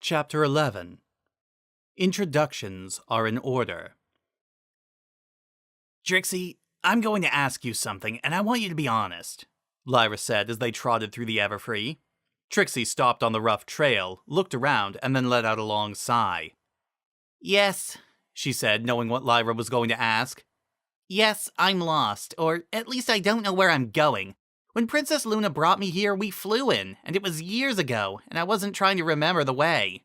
Chapter 11. Introductions are in order. Trixie, I'm going to ask you something, and I want you to be honest, Lyra said as they trotted through the Everfree. Trixie stopped on the rough trail, looked around, and then let out a long sigh. Yes, she said, knowing what Lyra was going to ask. Yes, I'm lost, or at least I don't know where I'm going. When Princess Luna brought me here, we flew in, and it was years ago, and I wasn't trying to remember the way.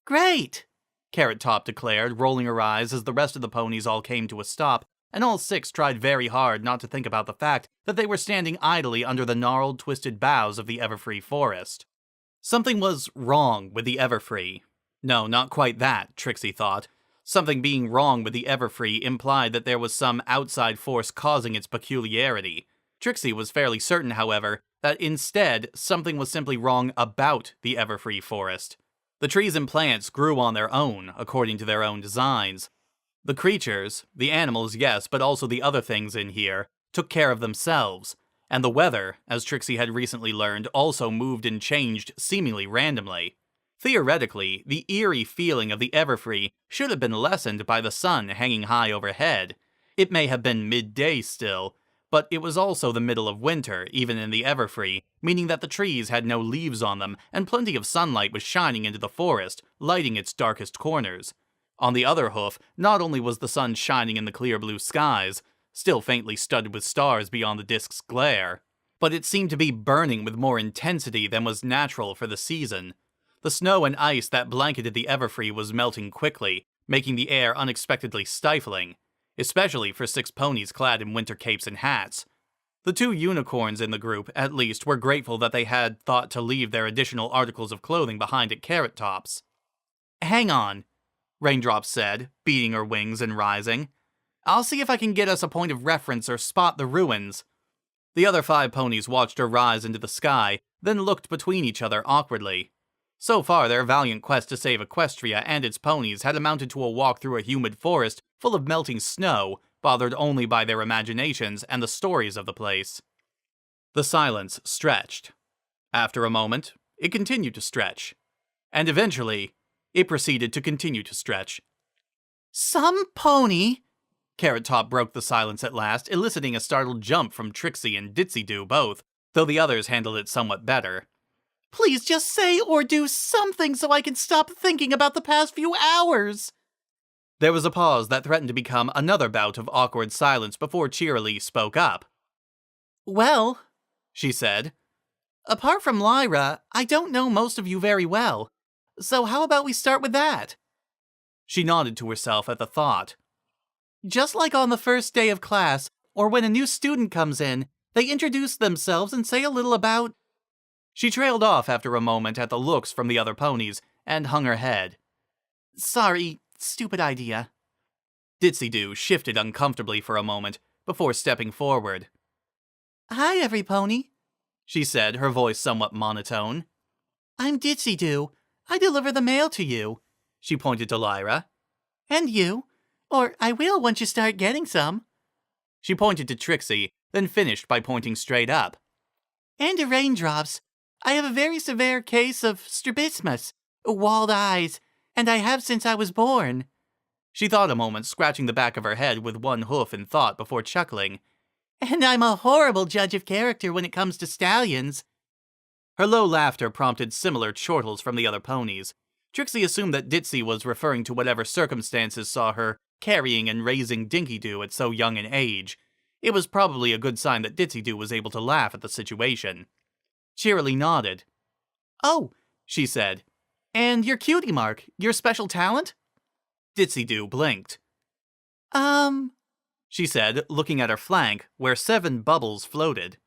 Great! Carrot Top declared, rolling her eyes as the rest of the ponies all came to a stop, and all six tried very hard not to think about the fact that they were standing idly under the gnarled, twisted boughs of the Everfree forest. Something was wrong with the Everfree. No, not quite that, Trixie thought. Something being wrong with the Everfree implied that there was some outside force causing its peculiarity. Trixie was fairly certain, however, that instead, something was simply wrong about the Everfree forest. The trees and plants grew on their own, according to their own designs. The creatures, the animals, yes, but also the other things in here, took care of themselves. And the weather, as Trixie had recently learned, also moved and changed seemingly randomly. Theoretically, the eerie feeling of the Everfree should have been lessened by the sun hanging high overhead. It may have been midday still, but it was also the middle of winter, even in the Everfree, meaning that the trees had no leaves on them, and plenty of sunlight was shining into the forest, lighting its darkest corners. On the other hoof, not only was the sun shining in the clear blue skies, still faintly studded with stars beyond the disk's glare, but it seemed to be burning with more intensity than was natural for the season. The snow and ice that blanketed the Everfree was melting quickly, making the air unexpectedly stifling, especially for six ponies clad in winter capes and hats. The two unicorns in the group, at least, were grateful that they had thought to leave their additional articles of clothing behind at Carrot Top's. Hang on, Raindrop said, beating her wings and rising. I'll see if I can get us a point of reference or spot the ruins. The other five ponies watched her rise into the sky, then looked between each other awkwardly. So far, their valiant quest to save Equestria and its ponies had amounted to a walk through a humid forest full of melting snow, bothered only by their imaginations and the stories of the place. The silence stretched. After a moment, it continued to stretch. And eventually, it proceeded to continue to stretch. Some pony! Carrot Top broke the silence at last, eliciting a startled jump from Trixie and Ditsy-Doo both, though the others handled it somewhat better. Please just say or do something so I can stop thinking about the past few hours! There was a pause that threatened to become another bout of awkward silence before Cheerilee spoke up. Well, she said, apart from Lyra, I don't know most of you very well, so how about we start with that? She nodded to herself at the thought. Just like on the first day of class, or when a new student comes in, they introduce themselves and say a little about... She trailed off after a moment at the looks from the other ponies, and hung her head. Sorry, stupid idea. Ditsy-Doo shifted uncomfortably for a moment, before stepping forward. Hi, every pony, she said, her voice somewhat monotone. I'm Ditsy-Doo. I deliver the mail to you, she pointed to Lyra. And you. Or I will once you start getting some. She pointed to Trixie, then finished by pointing straight up. And to Raindrops. I have a very severe case of strabismus, walled eyes, and I have since I was born. She thought a moment, scratching the back of her head with one hoof in thought before chuckling. And I'm a horrible judge of character when it comes to stallions. Her low laughter prompted similar chortles from the other ponies. Trixie assumed that Ditsy was referring to whatever circumstances saw her carrying and raising Dinky-Doo at so young an age. It was probably a good sign that Ditsy-Doo was able to laugh at the situation. Cheerilee nodded. Oh, she said. And your cutie mark, your special talent? Ditsy-Doo blinked. She said, looking at her flank, where 7 bubbles floated.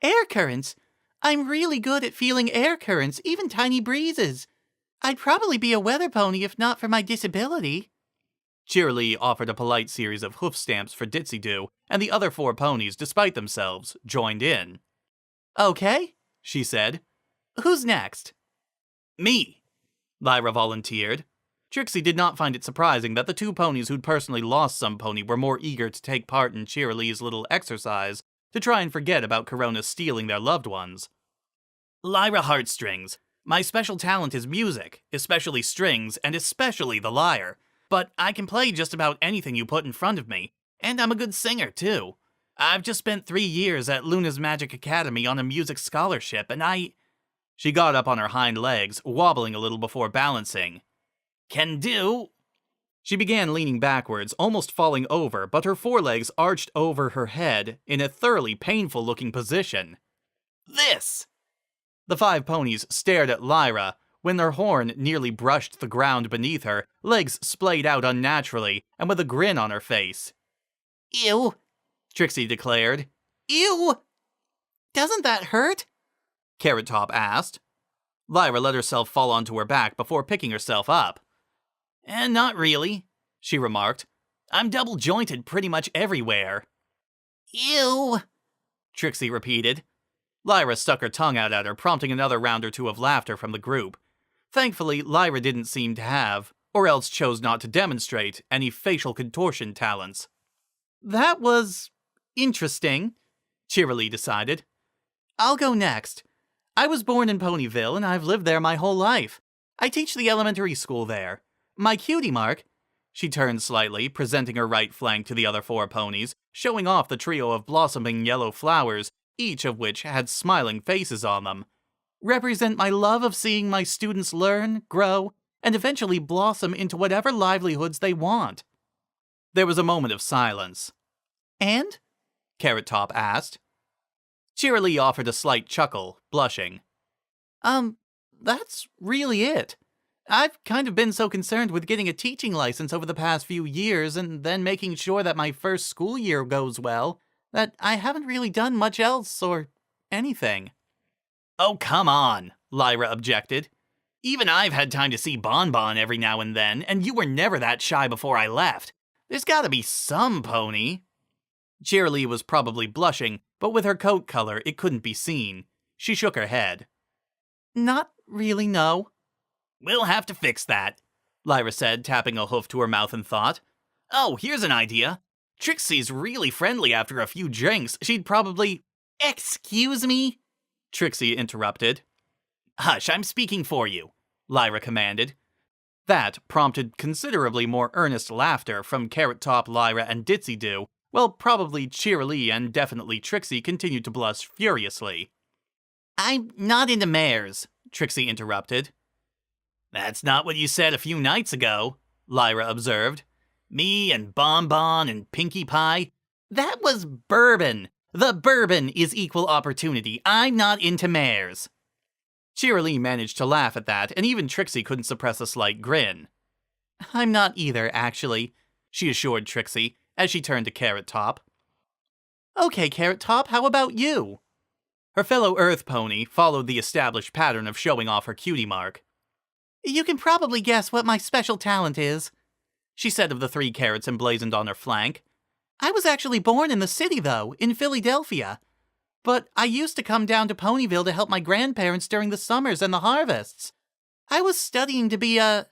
Air currents. I'm really good at feeling air currents, even tiny breezes. I'd probably be a weather pony if not for my disability. Cheerilee offered a polite series of hoof stamps for Ditsy-Doo, and the other 4 ponies, despite themselves, joined in. Okay, she said. Who's next? Me, Lyra volunteered. Trixie did not find it surprising that the 2 ponies who'd personally lost some pony were more eager to take part in Cheerilee's little exercise to try and forget about Corona stealing their loved ones. Lyra Heartstrings, My special talent is music, especially strings, and especially the lyre. But I can play just about anything you put in front of me, and I'm a good singer, too. I've just spent 3 years at Luna's Magic Academy on a music scholarship, and She got up on her hind legs, wobbling a little before balancing. Can do. She began leaning backwards, almost falling over, but her forelegs arched over her head in a thoroughly painful-looking position. This! The 5 ponies stared at Lyra. When their horn nearly brushed the ground beneath her, legs splayed out unnaturally, and with a grin on her face. Ew, Trixie declared. Ew! Doesn't that hurt? Carrot Top asked. Lyra let herself fall onto her back before picking herself up. Not really, she remarked. I'm double-jointed pretty much everywhere. Ew, Trixie repeated. Lyra stuck her tongue out at her, prompting another round or two of laughter from the group. Thankfully, Lyra didn't seem to have, or else chose not to demonstrate, any facial contortion talents. That was interesting, Cheerilee decided. I'll go next. I was born in Ponyville, and I've lived there my whole life. I teach the elementary school there. My cutie mark, she turned slightly, presenting her right flank to the other 4 ponies, showing off the trio of blossoming yellow flowers, each of which had smiling faces on them, represent my love of seeing my students learn, grow, and eventually blossom into whatever livelihoods they want. There was a moment of silence. And? Carrot Top asked. Cheerilee offered a slight chuckle, blushing. That's really it. I've kind of been so concerned with getting a teaching license over the past few years and then making sure that my first school year goes well, that I haven't really done much else or anything. Oh, come on, Lyra objected. Even I've had time to see Bonbon every now and then, and you were never that shy before I left. There's gotta be some pony. Cheerilee was probably blushing, but with her coat color, it couldn't be seen. She shook her head. Not really, no. We'll have to fix that, Lyra said, tapping a hoof to her mouth in thought. Oh, here's an idea. Trixie's really friendly after a few drinks. She'd probably... Excuse me? Trixie interrupted. Hush, I'm speaking for you, Lyra commanded. That prompted considerably more earnest laughter from Carrot Top, Lyra, and Ditsy Doo, while probably Cheerilee and definitely Trixie continued to blush furiously. I'm not into mares, Trixie interrupted. That's not what you said a few nights ago, Lyra observed. Me and Bonbon and Pinkie Pie. That was bourbon. The bourbon is equal opportunity. I'm not into mares. Cheerilee managed to laugh at that, and even Trixie couldn't suppress a slight grin. I'm not either, actually, she assured Trixie, as she turned to Carrot Top. Okay, Carrot Top, how about you? Her fellow Earth pony followed the established pattern of showing off her cutie mark. You can probably guess what my special talent is, she said of the 3 carrots emblazoned on her flank. I was actually born in the city, though, in Philadelphia. But I used to come down to Ponyville to help my grandparents during the summers and the harvests. I was studying to be a...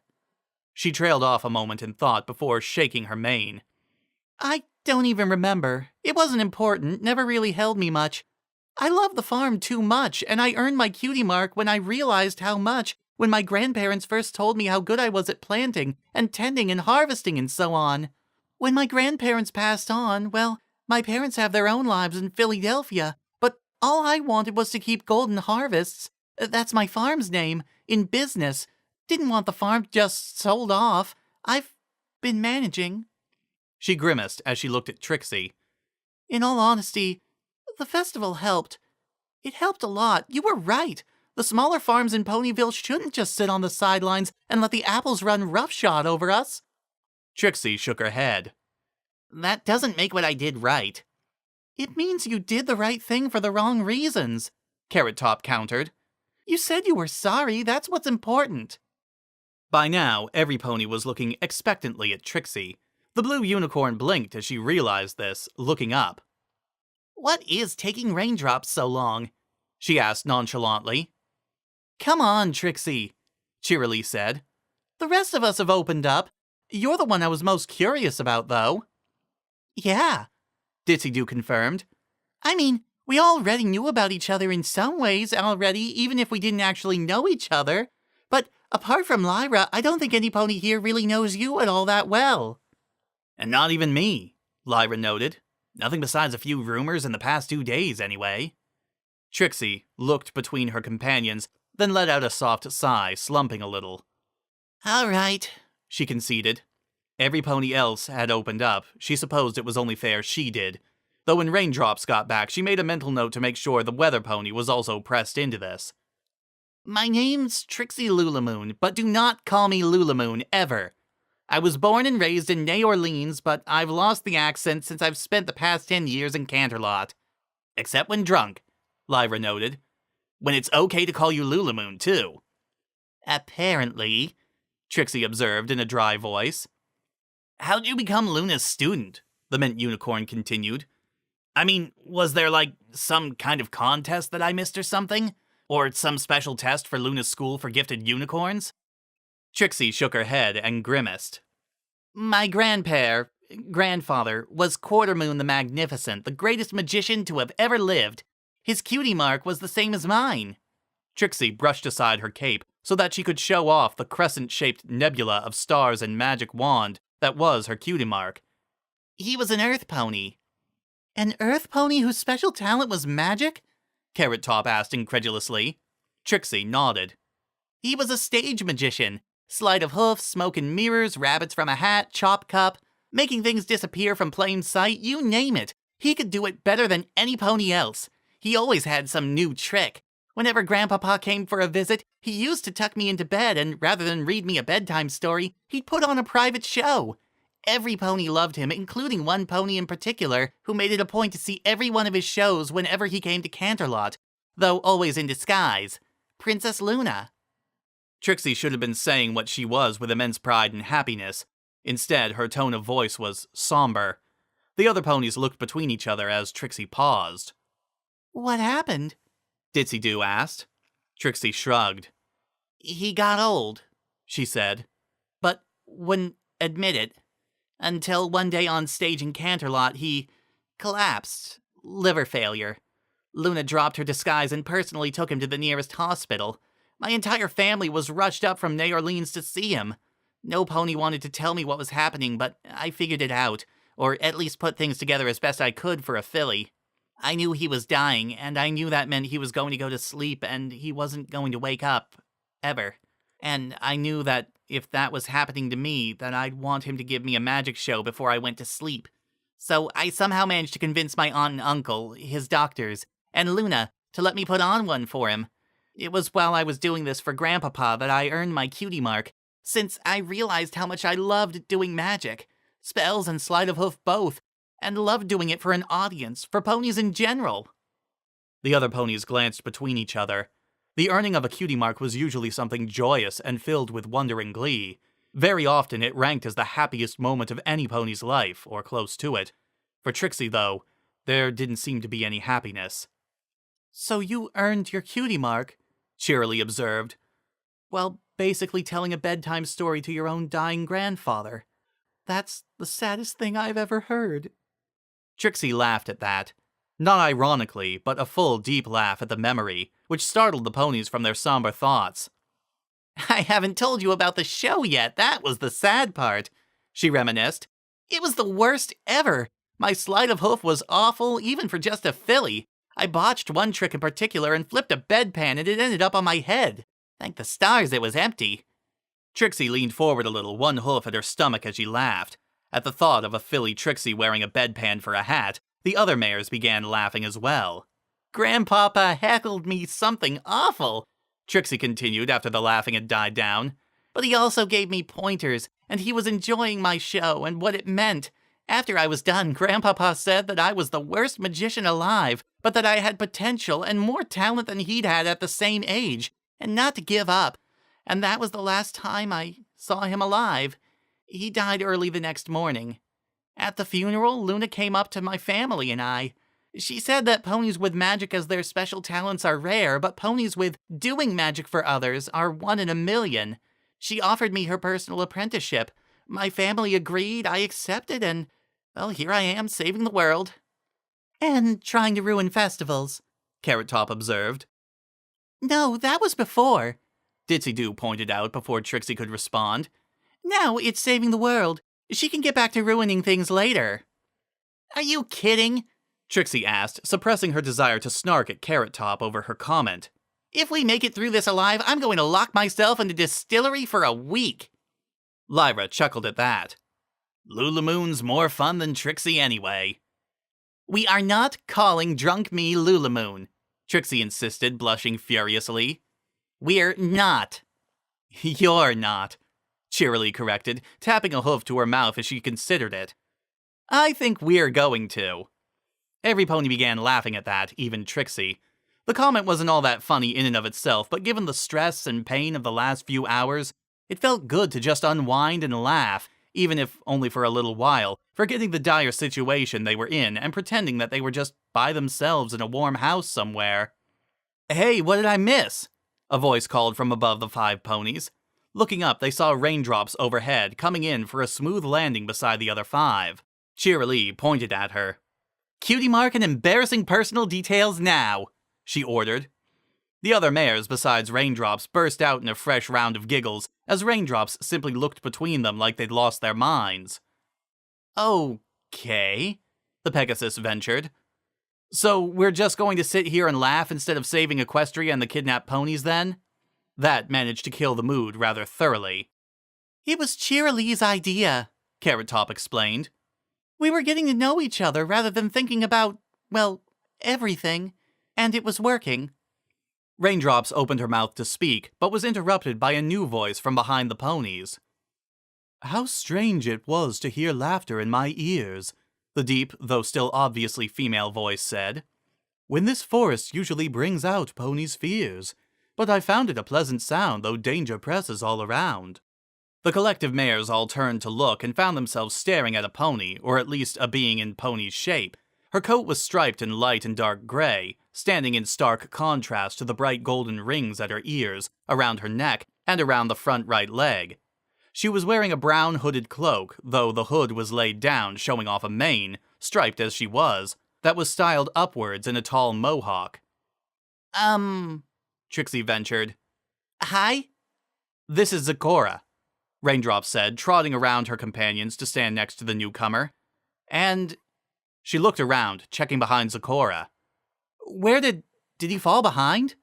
She trailed off a moment in thought before shaking her mane. I don't even remember. It wasn't important, never really held me much. I love the farm too much, and I earned my cutie mark when I realized how much when my grandparents first told me how good I was at planting and tending and harvesting and so on. When my grandparents passed on, well, my parents have their own lives in Philadelphia, but all I wanted was to keep Golden Harvests, that's my farm's name, in business. Didn't want the farm just sold off. I've been managing. She grimaced as she looked at Trixie. In all honesty, the festival helped. It helped a lot. You were right. The smaller farms in Ponyville shouldn't just sit on the sidelines and let the apples run roughshod over us. Trixie shook her head. That doesn't make what I did right. It means you did the right thing for the wrong reasons, Carrot Top countered. You said you were sorry, that's what's important. By now, every pony was looking expectantly at Trixie. The blue unicorn blinked as she realized this, looking up. What is taking raindrops so long? She asked nonchalantly. Come on, Trixie, Cheerilee said. The rest of us have opened up. You're the one I was most curious about, though. Yeah, Ditsy Doo confirmed. I mean, We already knew about each other in some ways already, even if we didn't actually know each other. But apart from Lyra, I don't think any pony here really knows you at all that well. And not even me, Lyra noted. Nothing besides a few rumors in the past 2 days, anyway. Trixie looked between her companions, then let out a soft sigh, slumping a little. All right, she conceded. Every pony else had opened up. She supposed it was only fair she did. Though when Raindrops got back, she made a mental note to make sure the weather pony was also pressed into this. My name's Trixie Lulamoon, but do not call me Lulamoon, ever. I was born and raised in New Orleans, but I've lost the accent since I've spent the past 10 years in Canterlot. Except when drunk, Lyra noted. When it's okay to call you Lulamoon, too. Apparently, Trixie observed in a dry voice. How'd you become Luna's student? The Mint Unicorn continued. I mean, was there, some kind of contest that I missed or something? Or some special test for Luna's school for gifted unicorns? Trixie shook her head and grimaced. My grandfather, was Quartermoon the Magnificent, the greatest magician to have ever lived. His cutie mark was the same as mine. Trixie brushed aside her cape so that she could show off the crescent-shaped nebula of stars and magic wand that was her cutie mark. He was an earth pony. An earth pony whose special talent was magic? Carrot Top asked incredulously. Trixie nodded. He was a stage magician. Sleight of hoof, smoke and mirrors, rabbits from a hat, chop cup, making things disappear from plain sight, you name it. He could do it better than any pony else. He always had some new trick. Whenever Grandpapa came for a visit, he used to tuck me into bed and rather than read me a bedtime story, he'd put on a private show. Every pony loved him, including one pony in particular, who made it a point to see every one of his shows whenever he came to Canterlot, though always in disguise. Princess Luna. Trixie should have been saying what she was with immense pride and happiness. Instead, her tone of voice was somber. The other ponies looked between each other as Trixie paused. What happened? Ditsy-Doo asked. Trixie shrugged. He got old, she said, but wouldn't admit it. Until one day on stage in Canterlot, he collapsed. Liver failure. Luna dropped her disguise and personally took him to the nearest hospital. My entire family was rushed up from New Orleans to see him. No pony wanted to tell me what was happening, but I figured it out, or at least put things together as best I could for a filly. I knew he was dying, and I knew that meant he was going to go to sleep, and he wasn't going to wake up. Ever. And I knew that if that was happening to me, that I'd want him to give me a magic show before I went to sleep. So I somehow managed to convince my aunt and uncle, his doctors, and Luna to let me put on one for him. It was while I was doing this for Grandpapa that I earned my cutie mark, since I realized how much I loved doing magic, spells and sleight of hoof both, and loved doing it for an audience, for ponies in general. The other ponies glanced between each other. The earning of a cutie mark was usually something joyous and filled with wonder and glee. Very often it ranked as the happiest moment of any pony's life, or close to it. For Trixie, though, there didn't seem to be any happiness. So you earned your cutie mark, cheerily observed. Well, basically telling a bedtime story to your own dying grandfather. That's the saddest thing I've ever heard. Trixie laughed at that. Not ironically, but a full, deep laugh at the memory, which startled the ponies from their somber thoughts. I haven't told you about the show yet, that was the sad part, she reminisced. It was the worst ever. My sleight of hoof was awful, even for just a filly. I botched one trick in particular and flipped a bedpan and it ended up on my head. Thank the stars it was empty. Trixie leaned forward a little, one hoof at her stomach as she laughed. At the thought of a filly Trixie wearing a bedpan for a hat, the other mares began laughing as well. Grandpapa heckled me something awful, Trixie continued after the laughing had died down. But he also gave me pointers, and he was enjoying my show and what it meant. After I was done, Grandpapa said that I was the worst magician alive, but that I had potential and more talent than he'd had at the same age, and not to give up. And that was the last time I saw him alive. He died early the next morning. At the funeral, Luna came up to my family and I. She said that ponies with magic as their special talents are rare, but ponies with doing magic for others are 1 in a million. She offered me her personal apprenticeship. My family agreed, I accepted, and, well, here I am saving the world. And trying to ruin festivals, Carrot Top observed. No, that was before, Ditsy Doo pointed out before Trixie could respond. Now it's saving the world. She can get back to ruining things later. Are you kidding? Trixie asked, suppressing her desire to snark at Carrot Top over her comment. If we make it through this alive, I'm going to lock myself in a distillery for a week. Lyra chuckled at that. Lulamoon's more fun than Trixie anyway. We are not calling drunk me Lulamoon, Trixie insisted, blushing furiously. We're not. You're not, cheerily corrected, tapping a hoof to her mouth as she considered it. I think we're going to. Every pony began laughing at that, even Trixie. The comment wasn't all that funny in and of itself, but given the stress and pain of the last few hours, it felt good to just unwind and laugh, even if only for a little while, forgetting the dire situation they were in and pretending that they were just by themselves in a warm house somewhere. Hey, what did I miss? A voice called from above the 5 ponies. Looking up, they saw raindrops overhead, coming in for a smooth landing beside the other 5. Cheerilee pointed at her. Cutie mark and embarrassing personal details now, she ordered. The other mares, besides Raindrops, burst out in a fresh round of giggles, as Raindrops simply looked between them like they'd lost their minds. Okay, the Pegasus ventured. So we're just going to sit here and laugh instead of saving Equestria and the kidnapped ponies, then? That managed to kill the mood rather thoroughly. It was Cheerilee's idea, Carrot Top explained. We were getting to know each other rather than thinking about, well, everything, and it was working. Raindrops opened her mouth to speak, but was interrupted by a new voice from behind the ponies. How strange it was to hear laughter in my ears, the deep, though still obviously female voice said. When this forest usually brings out ponies' fears, but I found it a pleasant sound though danger presses all around. The collective mares all turned to look and found themselves staring at a pony, or at least a being in pony's shape. Her coat was striped in light and dark gray, standing in stark contrast to the bright golden rings at her ears, around her neck, and around the front right leg. She was wearing a brown hooded cloak, though the hood was laid down, showing off a mane, striped as she was, that was styled upwards in a tall mohawk. Trixie ventured. Hi? This is Zecora, Raindrop said, trotting around her companions to stand next to the newcomer. And she looked around, checking behind Zecora. Where did he fall behind?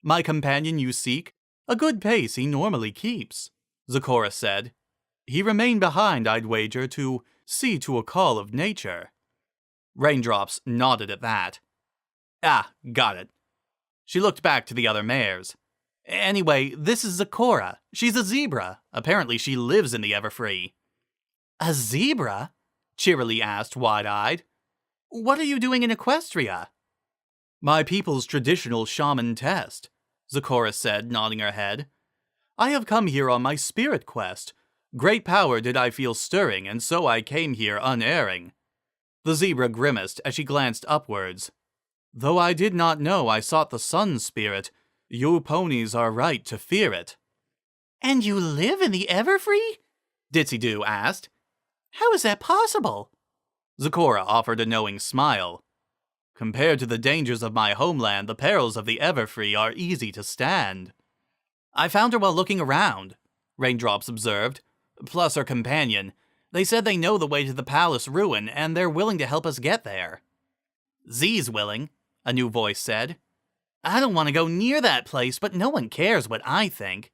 My companion you seek? A good pace he normally keeps, Zecora said. He remained behind, I'd wager, to see to a call of nature. Raindrops nodded at that. Ah, got it. She looked back to the other mares. Anyway, this is Zecora. She's a zebra. Apparently she lives in the Everfree. A zebra? Cheerilee asked, wide-eyed. What are you doing in Equestria? My people's traditional shaman test, Zecora said, nodding her head. I have come here on my spirit quest. Great power did I feel stirring, and so I came here unerring. The zebra grimaced as she glanced upwards. Though I did not know I sought the sun spirit, you ponies are right to fear it. And you live in the Everfree? Ditsy Doo asked. How is that possible? Zecora offered a knowing smile. Compared to the dangers of my homeland, the perils of the Everfree are easy to stand. I found her while looking around, Raindrops observed, plus her companion. They said they know the way to the palace ruin, and they're willing to help us get there. Z's willing, a new voice said. I don't want to go near that place, but no one cares what I think.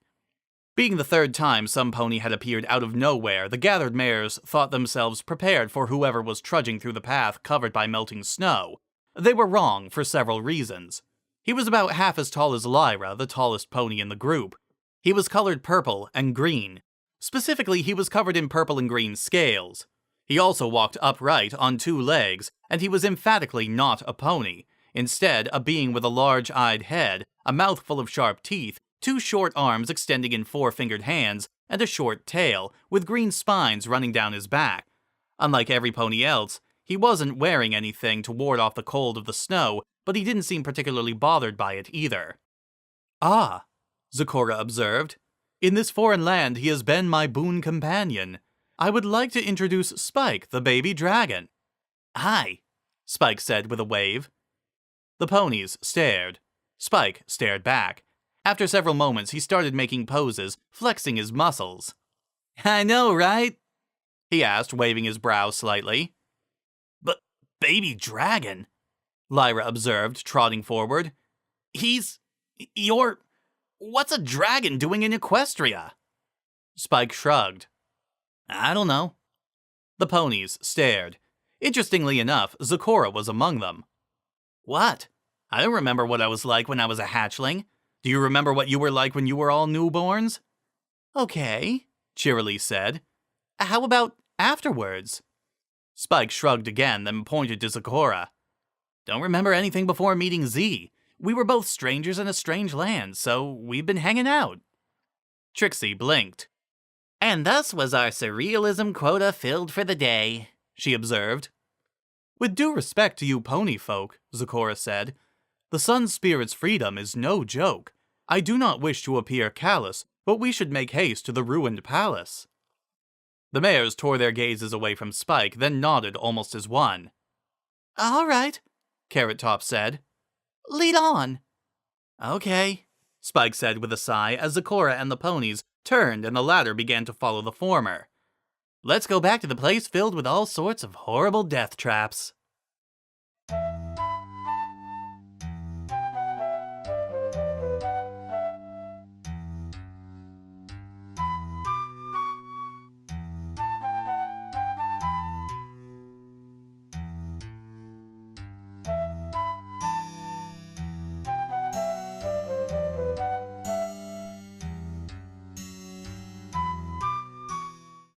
Being the third time some pony had appeared out of nowhere, the gathered mares thought themselves prepared for whoever was trudging through the path covered by melting snow. They were wrong for several reasons. He was about half as tall as Lyra, the tallest pony in the group. He was colored purple and green. Specifically, he was covered in purple and green scales. He also walked upright on 2 legs, and he was emphatically not a pony. Instead, a being with a large-eyed head, a mouthful of sharp teeth, 2 short arms extending in 4-fingered hands, and a short tail, with green spines running down his back. Unlike every pony else, he wasn't wearing anything to ward off the cold of the snow, but he didn't seem particularly bothered by it either. Ah, Zecora observed. In this foreign land he has been my boon companion. I would like to introduce Spike, the baby dragon. Hi, Spike said with a wave. The ponies stared. Spike stared back. After several moments, he started making poses, flexing his muscles. I know, right? He asked, waving his brow slightly. But baby dragon, Lyra observed, trotting forward. What's a dragon doing in Equestria? Spike shrugged. I don't know. The ponies stared. Interestingly enough, Zecora was among them. What? I don't remember what I was like when I was a hatchling. Do you remember what you were like when you were all newborns? Okay, Cheerilee said. How about afterwards? Spike shrugged again, then pointed to Zecora. Don't remember anything before meeting Z. We were both strangers in a strange land, so we've been hanging out. Trixie blinked. And thus was our surrealism quota filled for the day, she observed. With due respect to you pony folk, Zecora said, the Sun Spirit's freedom is no joke. I do not wish to appear callous, but we should make haste to the ruined palace. The mares tore their gazes away from Spike, then nodded almost as one. All right, Carrot Top said. Lead on. Okay, Spike said with a sigh as Zecora and the ponies turned and the latter began to follow the former. Let's go back to the place filled with all sorts of horrible death traps.